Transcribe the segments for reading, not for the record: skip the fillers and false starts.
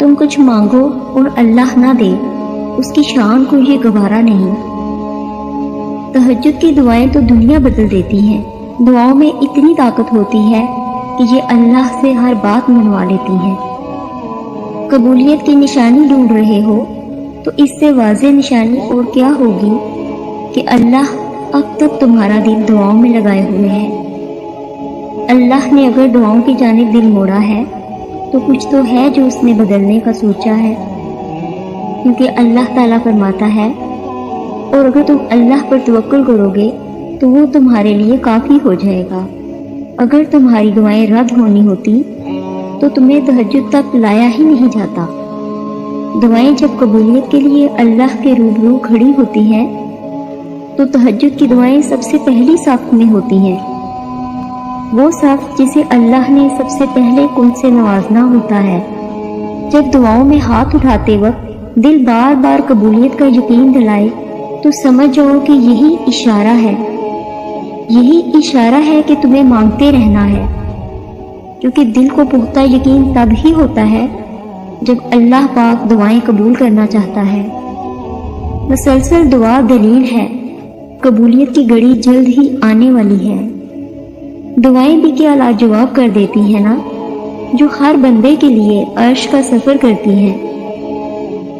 تم کچھ مانگو اور اللہ نہ دے، اس کی شان کو یہ گوارا نہیں۔ تہجد کی دعائیں تو دنیا بدل دیتی ہیں۔ دعاؤں میں اتنی طاقت ہوتی ہے کہ یہ اللہ سے ہر بات منوا لیتی ہیں۔ قبولیت کی نشانی ڈھونڈ رہے ہو تو اس سے واضح نشانی اور کیا ہوگی کہ اللہ اب تک تمہارا دل دعاؤں میں لگائے ہوئے ہے۔ اللہ نے اگر دعاؤں کی جانب دل موڑا ہے تو کچھ تو ہے جو اس نے بدلنے کا سوچا ہے، کیونکہ اللہ تعالیٰ فرماتا ہے، اور اگر تم اللہ پر توکل کرو گے تو وہ تمہارے لیے کافی ہو جائے گا۔ اگر تمہاری دعائیں رد ہونی ہوتی تو تمہیں تہجد تک لایا ہی نہیں جاتا۔ دعائیں جب قبولیت کے لیے اللہ کے روبرو کھڑی ہوتی ہیں تو تہجد کی دعائیں سب سے پہلی صف میں ہوتی ہیں، وہ صف جسے اللہ نے سب سے پہلے کن سے نوازنا ہوتا ہے۔ جب دعاؤں میں ہاتھ اٹھاتے وقت دل بار بار قبولیت کا یقین دلائے تو سمجھ جاؤ کہ یہی اشارہ ہے کہ تمہیں مانگتے رہنا ہے، کیونکہ دل کو پختہ یقین تب ہی ہوتا ہے جب اللہ پاک دعائیں قبول کرنا چاہتا ہے۔ مسلسل دعا دلیل ہے، قبولیت کی گھڑی جلد ہی آنے والی ہے۔ دعائیں بھی کیا لاجواب کر دیتی ہیں نا، جو ہر بندے کے لیے عرش کا سفر کرتی ہیں۔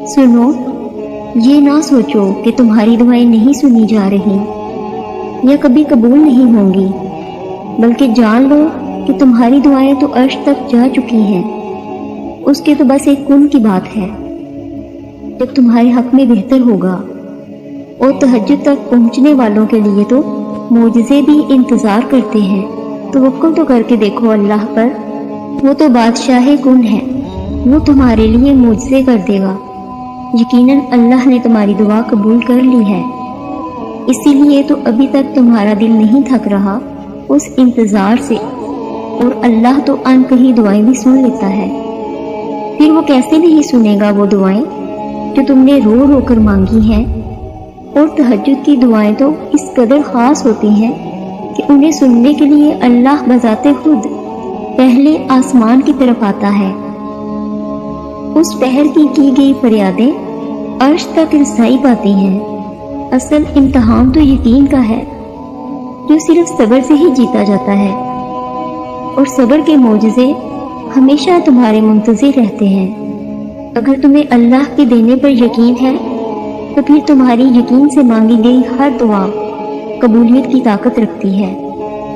سنو، یہ نہ سوچو کہ تمہاری دعائیں نہیں سنی جا رہی یا کبھی قبول نہیں ہوں گی، بلکہ جان لو کہ تمہاری دعائیں تو عرش تک جا چکی ہیں۔ اس کے تو بس ایک کن کی بات ہے، جب تمہارے حق میں بہتر ہوگا۔ اور تہجد تک پہنچنے والوں کے لیے تو معجزے بھی انتظار کرتے ہیں۔ توکل تو کر کے دیکھو اللہ پر، وہ تو بادشاہ کن ہے، وہ تمہارے لیے معجزے کر دے گا۔ یقیناً اللہ نے تمہاری دعا قبول کر لی ہے، اسی لیے تو ابھی تک تمہارا دل نہیں تھک رہا اس انتظار سے۔ اور اللہ تو ان کہیں دعائیں بھی سن لیتا ہے، پھر وہ کیسے نہیں سنے گا وہ دعائیں جو تم نے رو رو کر مانگی ہیں۔ اور تہجد کی دعائیں تو اس قدر خاص ہوتی ہیں کہ انہیں سننے کے لیے اللہ بذات خود پہلے آسمان کی طرف آتا ہے۔ اس پہر کی گئی فریادیں عرش تک رسائی پاتی ہیں۔ اصل امتحان تو یقین کا ہے، جو صرف صبر سے ہی جیتا جاتا ہے، اور صبر کے معجزے ہمیشہ تمہارے منتظر رہتے ہیں۔ اگر تمہیں اللہ کے دینے پر یقین ہے تو پھر تمہاری یقین سے مانگی گئی ہر دعا قبولیت کی طاقت رکھتی ہے،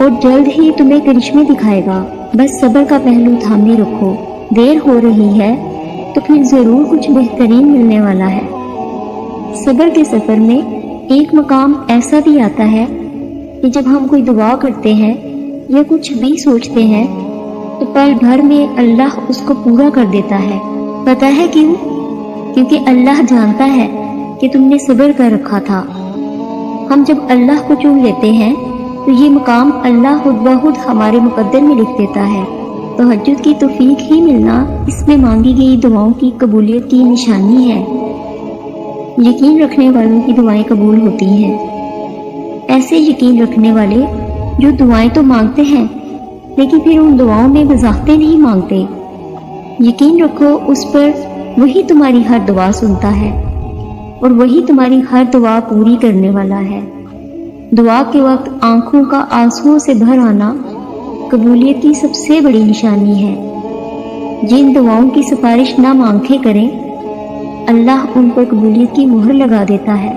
اور جلد ہی تمہیں کرشمے دکھائے گا۔ بس صبر کا پہلو تھامے رکھو، دیر ہو رہی ہے تو پھر ضرور کچھ بہترین ملنے والا ہے۔ صبر کے سفر میں ایک مقام ایسا بھی آتا ہے کہ جب ہم کوئی دعا کرتے ہیں یا کچھ بھی سوچتے ہیں تو پل بھر میں اللہ اس کو پورا کر دیتا ہے۔ پتہ ہے کیوں؟ کیونکہ اللہ جانتا ہے کہ تم نے صبر کر رکھا تھا۔ ہم جب اللہ کو چن لیتے ہیں تو یہ مقام اللہ خود بخود ہمارے مقدر میں لکھ دیتا ہے۔ تہجد کی توفیق ہی ملنا اس میں مانگی گئی دعاؤں کی قبولیت کی نشانی ہے۔ یقین رکھنے والوں کی دعائیں قبول ہوتی ہیں، ایسے یقین رکھنے والے جو دعائیں تو مانگتے ہیں لیکن پھر ان دعاؤں میں وضاحتیں نہیں مانگتے۔ یقین رکھو اس پر، وہی تمہاری ہر دعا سنتا ہے اور وہی تمہاری ہر دعا پوری کرنے والا ہے۔ دعا کے وقت آنکھوں کا آنسوؤں سے بھر آنا قبولیت کی سب سے بڑی نشانی ہے۔ جن دعاؤں کی سفارش نہ آنکھیں کریں، اللہ ان پر قبولیت کی مہر لگا دیتا ہے۔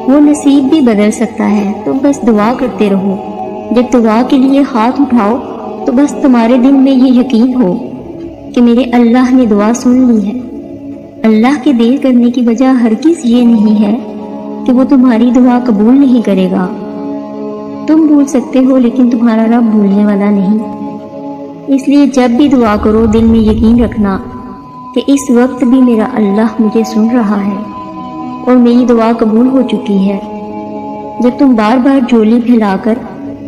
وہ نصیب بھی بدل سکتا ہے، تم بس دعا کرتے رہو۔ جب دعا کے لیے ہاتھ اٹھاؤ تو بس تمہارے دل میں یہ یقین ہو کہ میرے اللہ نے دعا سن لی ہے۔ اللہ کے دیر کرنے کی وجہ ہرگز یہ نہیں ہے کہ وہ تمہاری دعا قبول نہیں کرے گا۔ تم بھول سکتے ہو لیکن تمہارا رب بھولنے والا نہیں۔ اس لیے جب بھی دعا کرو دل میں یقین رکھنا کہ اس وقت بھی میرا اللہ مجھے سن رہا ہے اور میری دعا قبول ہو چکی ہے۔ جب تم بار بار جھولی پھیلا کر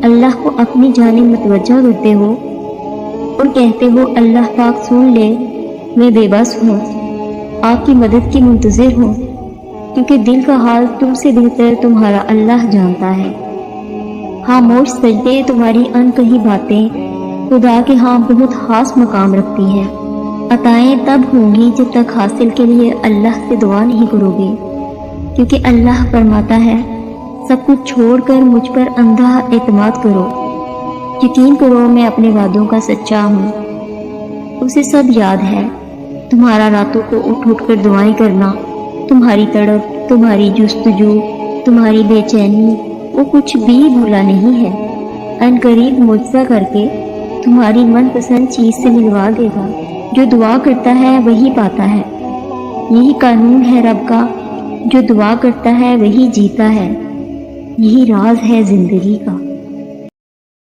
اللہ کو اپنی جانب متوجہ کرتے ہو اور کہتے ہو اللہ پاک سن لے، میں بے بس ہوں، آپ کی مدد کی منتظر ہوں، کیونکہ دل کا حال تم سے بہتر تمہارا اللہ جانتا ہے۔ خاموش سجدے تمہاری ان کہیں باتیں خدا کے ہاں بہت خاص مقام رکھتی ہیں۔ عطائیں تب ہوں گی جب تک حاصل کے لیے اللہ سے دعا نہیں کرو گے، کیونکہ اللہ فرماتا ہے سب کچھ چھوڑ کر مجھ پر اندھا اعتماد کرو، یقین کرو میں اپنے وعدوں کا سچا ہوں۔ اسے سب یاد ہے، تمہارا راتوں کو اٹھ اٹھ کر دعائیں کرنا، تمہاری تڑپ، تمہاری جستجو، تمہاری بے چینی، وہ کچھ بھی بھولا نہیں ہے۔ ان قریب معجزہ کر کے تمہاری من پسند چیز سے ملوا دے گا۔ جو دعا کرتا ہے وہی پاتا ہے، یہی قانون ہے رب کا، جو دعا کرتا ہے وہی جیتا ہے، یہی راز ہے زندگی کا۔